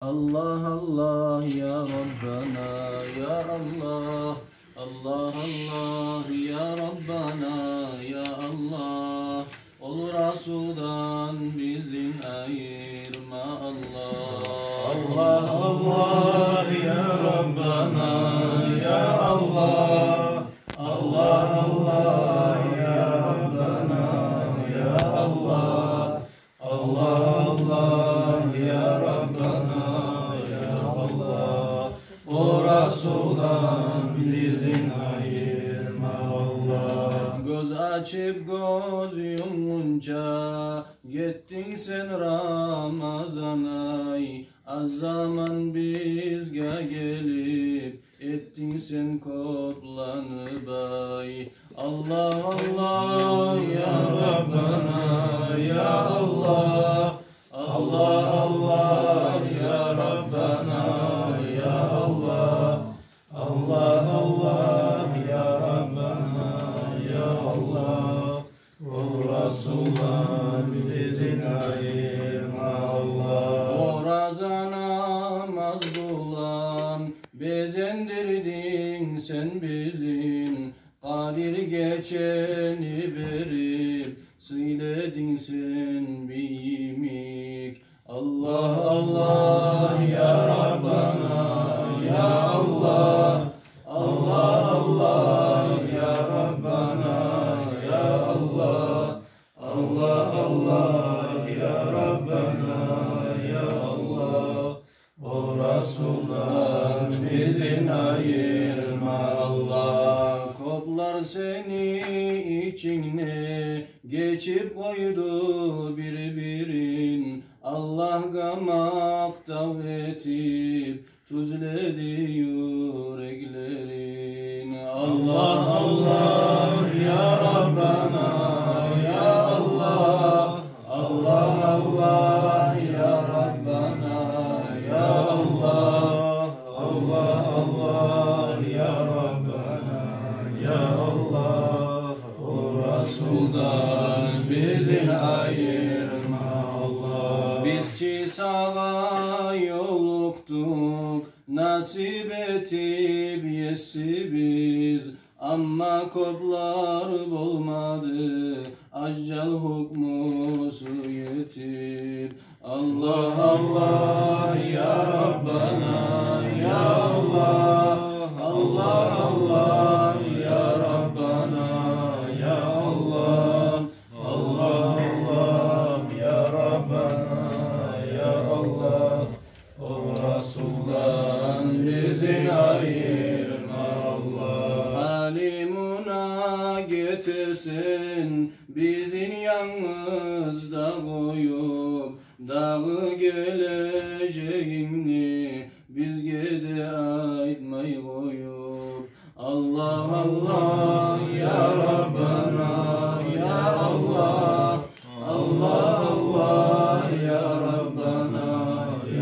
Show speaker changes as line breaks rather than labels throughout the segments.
Allah Allah ya Rabbana ya Allah. Allah Allah ya Rabbana ya Allah. Ol Resul'dan bizim ayırma Allah.
Allah Allah ya Rabbana ya Allah. Allah Allah ya Rabbana ya Allah. Allah Allah ya Rabbana ya Allah. O Resul'dan bizim ayırma Allah.
Göz açıp göz yumunca gittin sen Ramazan ay. Az zaman bizge gelip ettin sen koplanıp ay. Allah Allah ya Rabbana ya Allah. Allah Allah ya Rabbana ya Allah.
Allah Allah ya Rabbana ya Allah. O Resul'dan bizim ayırma Allah.
Oraza namaz bulan bezendirdin sen bizim. Kadir geçeni verip siledin sen bimik. Allah Allah ya Rabbana ya Allah. Allah Allah ya Rabbana ya Allah. Allah Allah ya Rabbana ya Allah.
O Resul'dan bizim ayırma Allah.
Koplar seni içine geçip koydu birbirin. Allah gamakta etip tuzledi yüreklerin.
Allah Allah ya Rabbana ya Allah. Allah Allah ya Rabbana ya Allah. Allah Allah ya Rabbana ya Allah. O Resul'dan bizim ayırma Allah.
Biz ki sağa yoluktuk, nasip etip yesi biz. Ama koplar olmadı, accal hukmusu yetip. Allah Allah ya Rabbana ya Allah. Allah Allah ya Rabbana ya Allah.
Allah Allah ya Rabbana ya Allah. O Resul'dan bizim ayırma Allah.
Halimuna getirsin bizim yalnızda koyup. Dağı geleceğini bizge de aytmay koyup. Allah Allah ya Rabbana ya Allah. Allah Allah ya Rabbana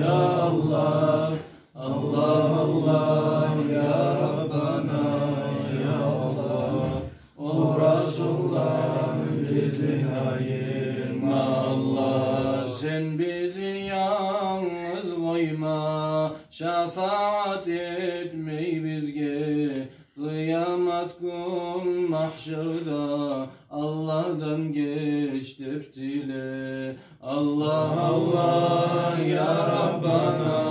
ya Allah. Allah Allah ya Rabbana ya Allah. O Resul'dan bizim ayırma Allah. Sen bizi yalnız koyma, şefaat etmey bizge. Kıyamet gün mahşerda Allah'dan geç teptile. Allah Allah ya Rabbana